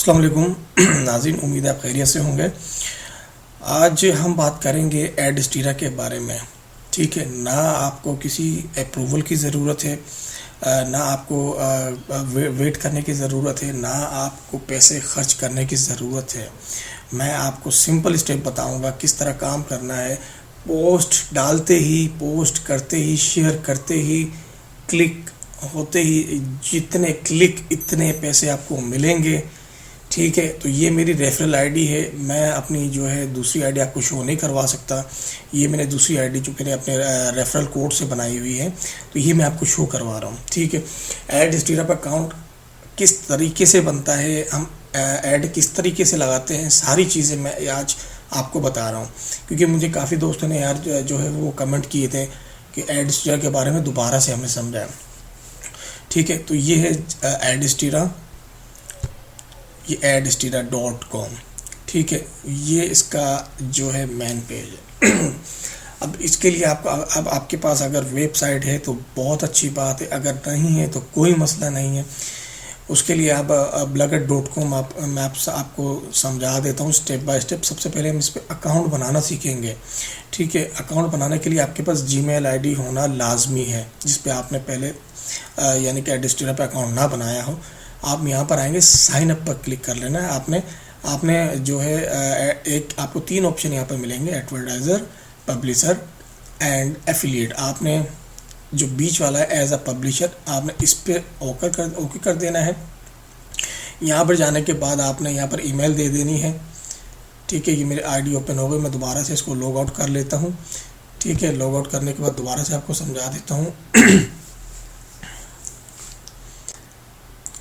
अस्सलाम वालेकुम नाज़रीन, उम्मीद है आप खैरियत से होंगे। आज हम बात करेंगे एडस्टीरा के बारे में। ठीक है, ना आपको किसी अप्रूवल की ज़रूरत है, ना आपको वेट करने की ज़रूरत है, ना आपको पैसे खर्च करने की ज़रूरत है। मैं आपको सिंपल स्टेप बताऊंगा किस तरह काम करना है। पोस्ट डालते ही, पोस्ट करते ही, शेयर करते ही, क्लिक होते ही जितने क्लिक इतने पैसे आपको मिलेंगे। ठीक है, तो ये मेरी रेफरल आईडी है। मैं अपनी जो है दूसरी आईडी आपको शो नहीं करवा सकता। ये मैंने दूसरी आईडी जो मैंने अपने रेफरल कोड से बनाई हुई है, तो ये मैं आपको शो करवा रहा हूँ। ठीक है, एडस्टीरा पर अकाउंट किस तरीके से बनता है, हम ऐड किस तरीके से लगाते हैं, सारी चीज़ें मैं आज आपको बता रहा हूँ। क्योंकि मुझे काफ़ी दोस्तों ने यार जो है वो कमेंट किए थे कि एडस्टीरा के बारे में दोबारा से हमें समझाएं। ठीक है, तो ये है एडस्टीरा, ये adstira.com। ठीक है, ये इसका जो है मेन पेज है। अब इसके लिए आपको, अब आपके पास अगर वेबसाइट है तो बहुत अच्छी बात है, अगर नहीं है तो कोई मसला नहीं है। उसके लिए आप blogger.com मैं आपको समझा देता हूँ स्टेप बाय स्टेप। सबसे पहले हम इस पर अकाउंट बनाना सीखेंगे। ठीक है, अकाउंट बनाने के लिए आपके पास जीमेल आईडी होना लाजमी है, जिस पे आपने पहले यानी कि एडस्टीरा पे अकाउंट ना बनाया हो। आप यहाँ पर आएंगे, साइन अप पर क्लिक कर लेना है। आपने जो है एक आपको 3 ऑप्शन यहाँ पर मिलेंगे, एडवर्टाइज़र, पब्लिशर एंड एफिलिएट। आपने जो बीच वाला है एज अ पब्लिशर, आपने इस पर ओके कर देना है। यहाँ पर जाने के बाद आपने यहाँ पर ईमेल दे देनी है। ठीक है, ये मेरी आईडी ओपन हो गई। मैं दोबारा से इसको लॉग आउट कर लेता हूँ। ठीक है, लॉग आउट करने के बाद दोबारा से आपको समझा देता हूँ।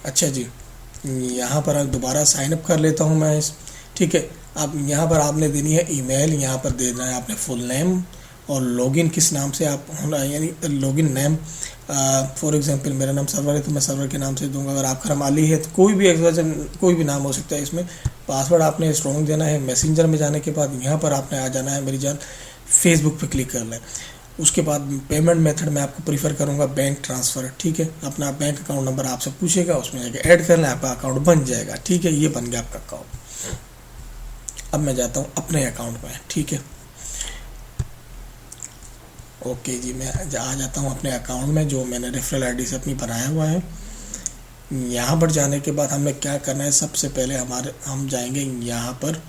अच्छा जी, यहाँ पर दोबारा साइन अप कर लेता हूँ मैं इस। ठीक है, अब यहाँ पर आपने देनी है ईमेल, यहाँ पर देना है आपने फुल नेम और लॉगिन किस नाम से आप होना, यानी लॉगिन नेम। फॉर एग्जांपल मेरा नाम सरवर है तो मैं सरवर के नाम से दूंगा। अगर आपका नाम अली है तो कोई भी नाम हो सकता है इसमें। पासवर्ड आपने स्ट्रॉन्ग देना है। मैसेंजर में जाने के बाद यहाँ पर आपने आ जाना है, मेरी जान फेसबुक पे क्लिक कर लें। उसके बाद पेमेंट मेथड मैं आपको प्रीफर करूंगा बैंक ट्रांसफ़र। ठीक है, अपना बैंक अकाउंट नंबर आपसे पूछेगा, उसमें जाके ऐड कर लें, आपका अकाउंट बन जाएगा। ठीक है, ये बन गया आपका अकाउंट। अब मैं जाता हूँ अपने अकाउंट में। ठीक है, ओके जी, मैं आ जाता हूँ अपने अकाउंट में जो मैंने रेफरल आईडी से अपनी बनाया हुआ है। यहाँ पर जाने के बाद हमें क्या करना है, सबसे पहले हम जाएंगे यहाँ पर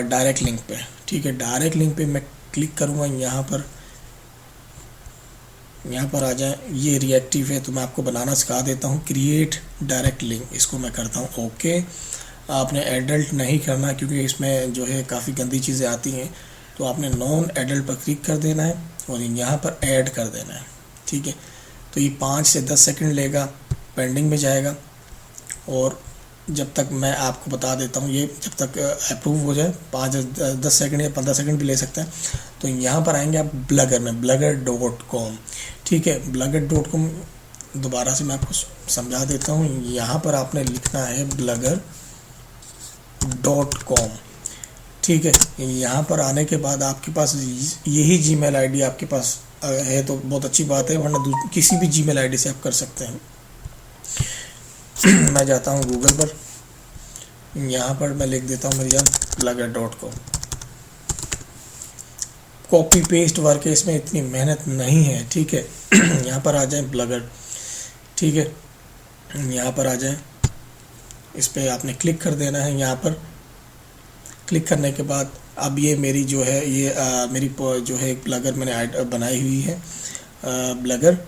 डायरेक्ट लिंक पे। ठीक है, डायरेक्ट लिंक पे मैं क्लिक करूँगा। यहाँ पर आ जाए, ये रिएक्टिव है तो मैं आपको बनाना सिखा देता हूँ। क्रिएट डायरेक्ट लिंक, इसको मैं करता हूँ ओके। आपने एडल्ट नहीं करना क्योंकि इसमें जो है काफ़ी गंदी चीज़ें आती हैं, तो आपने नॉन एडल्ट पर क्लिक कर देना है और यहाँ पर ऐड कर देना है। ठीक है, तो ये 5 से 10 सेकंड लेगा, पेंडिंग में जाएगा। और जब तक मैं आपको बता देता हूँ, ये जब तक अप्रूव हो जाए 5-10 सेकंड या 15 सेकंड भी ले सकते हैं। तो यहाँ पर आएंगे आप ब्लगर में, blogger.com। ठीक है, blogger.com दोबारा से मैं आपको समझा देता हूँ। यहाँ पर आपने लिखना है blogger.com। ठीक है, यहाँ पर आने के बाद आपके पास यही जीमेल आईडी आपके पास है तो बहुत अच्छी बात है, वरना किसी भी जीमेल आईडी से आप कर सकते हैं। मैं जाता हूँ गूगल पर, यहाँ पर मैं लिख देता हूँ मेरी जान blogger.com। कॉपी पेस्ट वर्क है, इसमें इतनी मेहनत नहीं है। ठीक है, यहाँ पर आ जाए ब्लगर। ठीक है, यहाँ पर आ जाए, इस पर आपने क्लिक कर देना है। यहाँ पर क्लिक करने के बाद अब ये मेरी जो है ये मेरी जो है एक ब्लगर मैंने बनाई हुई है, ब्लगर।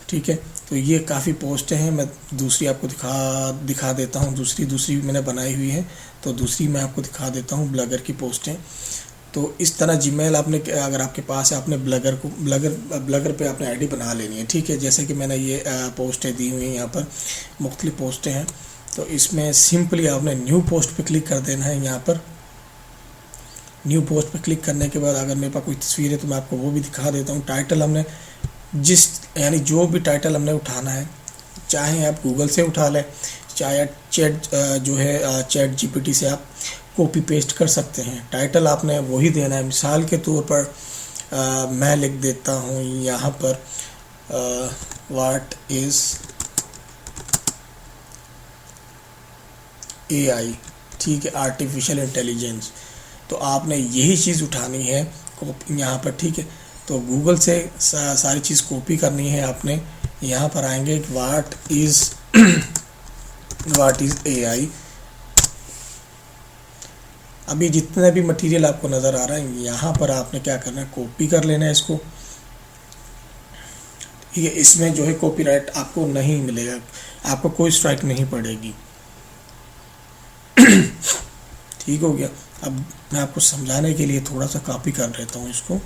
ठीक है, तो ये काफ़ी पोस्टें हैं, मैं दूसरी आपको दिखा देता हूँ। दूसरी मैंने बनाई हुई है, तो दूसरी मैं आपको दिखा देता हूँ ब्लगर की पोस्टें। तो इस तरह जीमेल आपने, अगर आपके पास है, आपने ब्लगर पे आपने आईडी बना लेनी है। ठीक है, जैसे कि मैंने ये पोस्टें दी हुई हैं, यहाँ पर मुख्तलिफ पोस्टें हैं। तो इसमें सिंपली आपने न्यू पोस्ट पे क्लिक कर देना है। यहाँ पर न्यू पोस्ट पे क्लिक करने के बाद अगर मेरे पास कोई तस्वीर है तो मैं आपको वो भी दिखा देता हूँ। टाइटल हमने यानी जो भी टाइटल हमने उठाना है, चाहे आप गूगल से उठा लें, चाहे चैट जीपीटी से आप कॉपी पेस्ट कर सकते हैं। टाइटल आपने वही देना है। मिसाल के तौर पर मैं लिख देता हूँ यहाँ पर व्हाट इज़ AI, ठीक है, आर्टिफिशियल इंटेलिजेंस। तो आपने यही चीज़ उठानी है यहाँ पर, ठीक है। तो गूगल से सारी चीज़ कॉपी करनी है आपने। यहाँ पर आएंगे व्हाट इज़ AI। अभी जितना भी मटेरियल आपको नज़र आ रहा है यहाँ पर आपने क्या करना है, कॉपी कर लेना है इसको, ठीक है। इसमें जो है कॉपीराइट आपको नहीं मिलेगा, आपको कोई स्ट्राइक नहीं पड़ेगी, ठीक हो गया। अब मैं आपको समझाने के लिए थोड़ा सा कॉपी कर लेता हूँ इसको।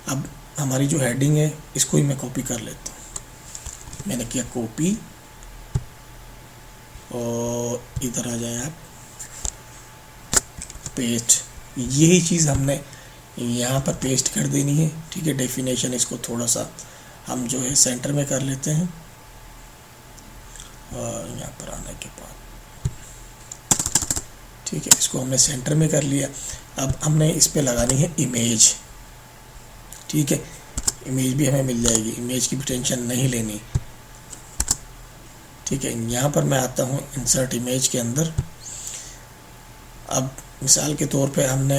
अब हमारी जो हेडिंग है इसको ही मैं कॉपी कर लेता हूँ। मैंने किया कॉपी, और इधर आ जाए आप, पेस्ट। यही चीज़ हमने यहाँ पर पेस्ट कर देनी है, ठीक है। डेफिनेशन इसको थोड़ा सा हम जो है सेंटर में कर लेते हैं, और यहाँ पर आने के बाद, ठीक है, इसको हमने सेंटर में कर लिया। अब हमने इस पे लगानी है इमेज, ठीक है। इमेज भी हमें मिल जाएगी, इमेज की भी टेंशन नहीं लेनी, ठीक है। यहाँ पर मैं आता हूँ इंसर्ट इमेज के अंदर। अब मिसाल के तौर पे हमने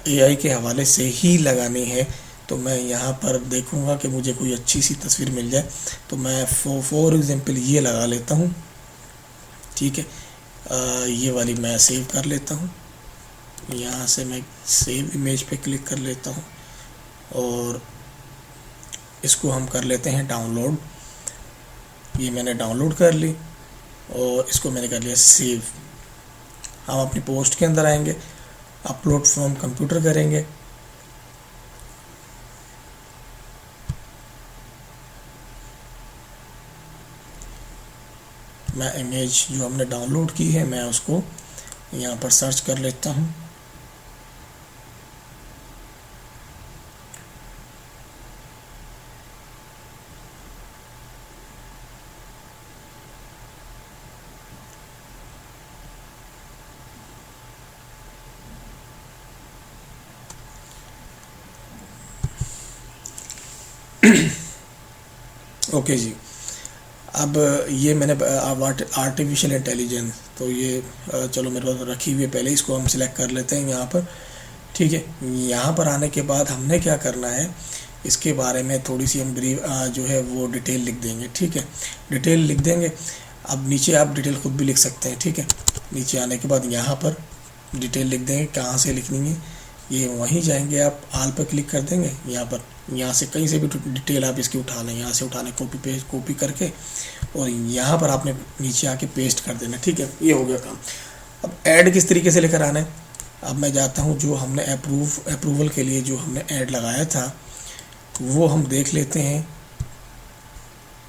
AI के हवाले से ही लगानी है, तो मैं यहाँ पर देखूँगा कि मुझे कोई अच्छी सी तस्वीर मिल जाए, तो मैं फॉर एग्जांपल ये लगा लेता हूँ, ठीक है। ये वाली मैं सेव कर लेता हूँ। यहाँ से मैं सेव इमेज पे क्लिक कर लेता हूँ, और इसको हम कर लेते हैं डाउनलोड। ये मैंने डाउनलोड कर ली, और इसको मैंने कर लिया सेव। हम अपनी पोस्ट के अंदर आएंगे, अपलोड फ्रॉम कंप्यूटर करेंगे, मैं इमेज जो हमने डाउनलोड की है मैं उसको यहाँ पर सर्च कर लेता हूँ। ओके जी। अब ये मैंने आर्टिफिशियल इंटेलिजेंस, तो ये चलो मेरे पास रखी हुई है पहले, इसको हम सिलेक्ट कर लेते हैं यहाँ पर, ठीक है। यहाँ पर आने के बाद हमने क्या करना है, इसके बारे में थोड़ी सी हम ब्रीफ जो है वो डिटेल लिख देंगे, ठीक है। डिटेल लिख देंगे। अब नीचे आप डिटेल खुद भी लिख सकते हैं, ठीक है। नीचे आने के बाद यहाँ पर डिटेल लिख देंगे, कहाँ से लिखनी है ये वहीं जाएंगे आप, आल पर क्लिक कर देंगे। यहाँ पर यहाँ से कहीं से भी डिटेल आप इसकी उठा लें, यहाँ से उठा लें, कॉपी करके, और यहाँ पर आपने नीचे आके पेस्ट कर देना, ठीक है। ये हो गया काम। अब ऐड किस तरीके से लेकर आना है, अब मैं जाता हूँ जो हमने अप्रूवल के लिए जो हमने ऐड लगाया था वो हम देख लेते हैं,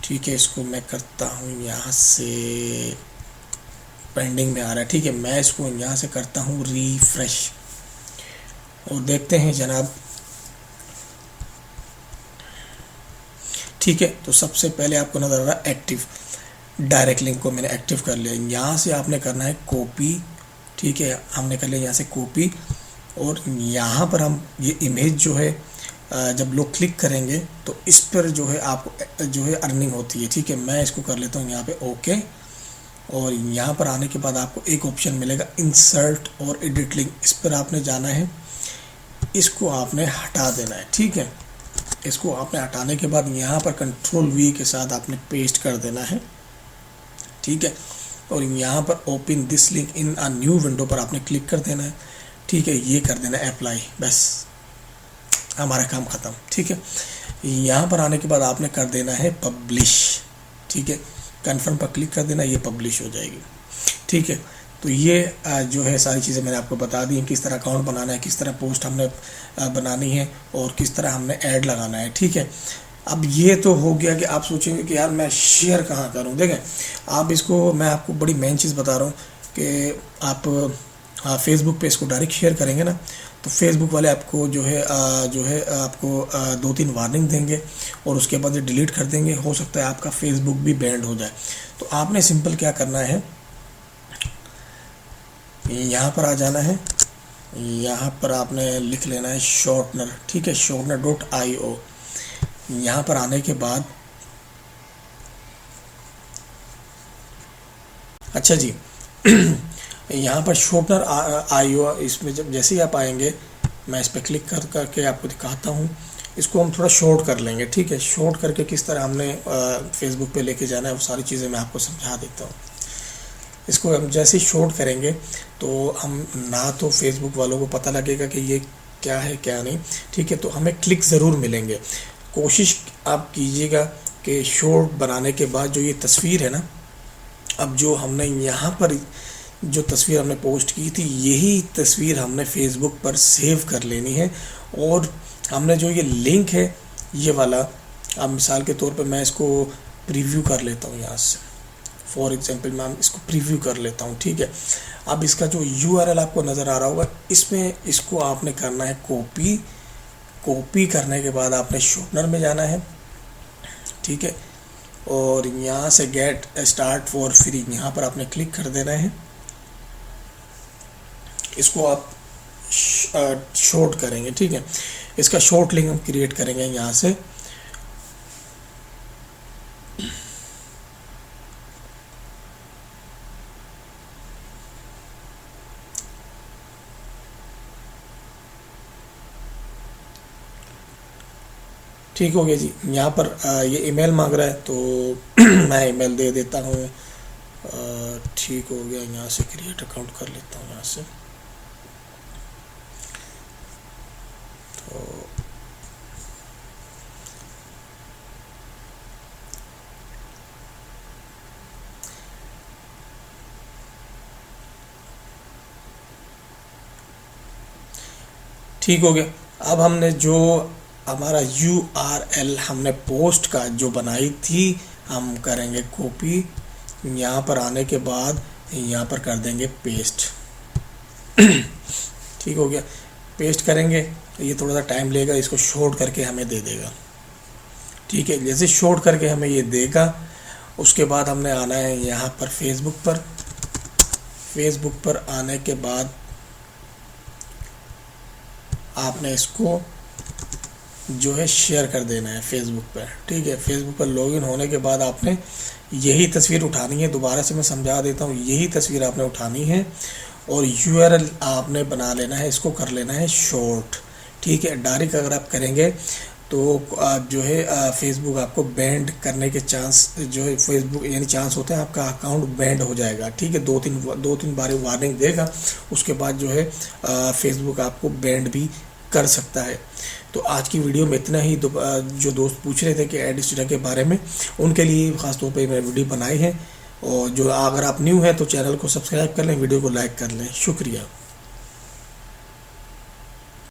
ठीक है। इसको मैं करता हूँ यहाँ से, पेंडिंग में आ रहा है, ठीक है। मैं इसको यहाँ से करता हूँ रिफ्रेश, और देखते हैं जनाब, ठीक है। तो सबसे पहले आपको नजर आ रहा है एक्टिव, डायरेक्ट लिंक को मैंने एक्टिव कर लिया। यहाँ से आपने करना है कॉपी, ठीक है। हमने कर लिया यहाँ से कॉपी, और यहाँ पर हम ये इमेज जो है जब लोग क्लिक करेंगे तो इस पर जो है आपको जो है अर्निंग होती है, ठीक है। मैं इसको कर लेता हूँ यहाँ पे ओके, और यहाँ पर आने के बाद आपको एक ऑप्शन मिलेगा इंसर्ट और एडिट लिंक, इस पर आपने जाना है, इसको आपने हटा देना है, ठीक है। इसको आपने हटाने के बाद यहाँ पर Ctrl+V के साथ आपने पेस्ट कर देना है, ठीक है। और यहाँ पर open this link in a new window पर आपने क्लिक कर देना है, ठीक है। ये कर देना है अप्लाई, बस हमारा काम ख़त्म, ठीक है। यहाँ पर आने के बाद आपने कर देना है पब्लिश, ठीक है। कन्फर्म पर क्लिक कर देना, ये पब्लिश हो जाएगी, ठीक है। तो ये जो है सारी चीज़ें मैंने आपको बता दी, किस तरह अकाउंट बनाना है, किस तरह पोस्ट हमने बनानी है, और किस तरह हमने ऐड लगाना है, ठीक है। अब ये तो हो गया कि आप सोचेंगे कि यार मैं शेयर कहाँ करूँ। देखें आप इसको, मैं आपको बड़ी मेन चीज़ बता रहा हूँ कि आप फेसबुक पे इसको डायरेक्ट शेयर करेंगे ना, तो फेसबुक वाले आपको जो है आपको 2-3 वार्निंग देंगे, और उसके बाद ये डिलीट कर देंगे। हो सकता है आपका फेसबुक भी बैंड हो जाए। तो आपने सिंपल क्या करना है, यहाँ पर आ जाना है, यहाँ पर आपने लिख लेना है शॉर्टनर, ठीक है, shortener.io। यहाँ पर आने के बाद अच्छा जी यहाँ पर शॉर्टनर आईओ, इसमें जब जैसे ही आप आएंगे, मैं इस पर क्लिक करके आपको दिखाता हूँ। इसको हम थोड़ा शॉर्ट कर लेंगे, ठीक है। शॉर्ट करके किस तरह हमने फेसबुक पे लेके जाना है वो सारी चीज़ें मैं आपको समझा देता हूँ। इसको हम जैसे ही शॉर्ट करेंगे तो हम ना तो फेसबुक वालों को पता लगेगा कि ये क्या है क्या नहीं, ठीक है। तो हमें क्लिक ज़रूर मिलेंगे। कोशिश आप कीजिएगा कि शॉर्ट बनाने के बाद जो ये तस्वीर है ना, अब जो हमने यहाँ पर जो तस्वीर हमने पोस्ट की थी, यही तस्वीर हमने फेसबुक पर सेव कर लेनी है। और हमने जो ये लिंक है ये वाला, अब मिसाल के तौर पे मैं इसको प्रीव्यू कर लेता हूँ यहाँ से, फॉर एग्जांपल मैं इसको प्रीव्यू कर लेता हूँ, ठीक है। अब इसका जो यूआरएल आपको नज़र आ रहा होगा, इसमें इसको आपने करना है कॉपी। कॉपी करने के बाद आपने शॉर्टनर में जाना है, ठीक है। और यहाँ से गेट स्टार्ट फॉर फ्री, यहाँ पर आपने क्लिक कर देना है। इसको आप शॉर्ट करेंगे, ठीक है। इसका शॉर्ट लिंक हम क्रिएट करेंगे यहाँ से। ठीक हो गया जी। यहाँ पर ये ईमेल मांग रहा है तो मैं ईमेल दे देता हूँ। ठीक हो गया, यहाँ से क्रिएट अकाउंट कर लेता हूँ यहाँ से। तो ठीक हो गया। अब हमने जो हमारा URL हमने पोस्ट का जो बनाई थी, हम करेंगे कॉपी। यहाँ पर आने के बाद यहाँ पर कर देंगे पेस्ट। ठीक हो गया, पेस्ट करेंगे। ये थोड़ा सा टाइम लेगा, इसको शॉर्ट करके हमें दे देगा, ठीक है। जैसे शॉर्ट करके हमें ये देगा, उसके बाद हमने आना है यहाँ पर फेसबुक पर। फेसबुक पर आने के बाद आपने इसको जो है शेयर कर देना है फेसबुक पर, ठीक है। फेसबुक पर लॉगिन होने के बाद आपने यही तस्वीर उठानी है। दोबारा से मैं समझा देता हूँ, यही तस्वीर आपने उठानी है और URL आपने बना लेना है, इसको कर लेना है शॉर्ट, ठीक है। डायरेक्ट अगर आप करेंगे तो जो है फेसबुक आपको बैंड करने के चांस जो है, फेसबुक यानी चांस होते हैं आपका अकाउंट बैंड हो जाएगा, ठीक है। दो तीन बार वार्निंग देगा, उसके बाद जो है फेसबुक आपको बैंड भी कर सकता है। तो आज की वीडियो में इतना ही। जो दोस्त पूछ रहे थे कि एडस्टीरा के बारे में, उनके लिए खास तौर पे मैंने वीडियो बनाई है। और जो अगर आप न्यू हैं तो चैनल को सब्सक्राइब कर लें, वीडियो को लाइक कर लें। शुक्रिया।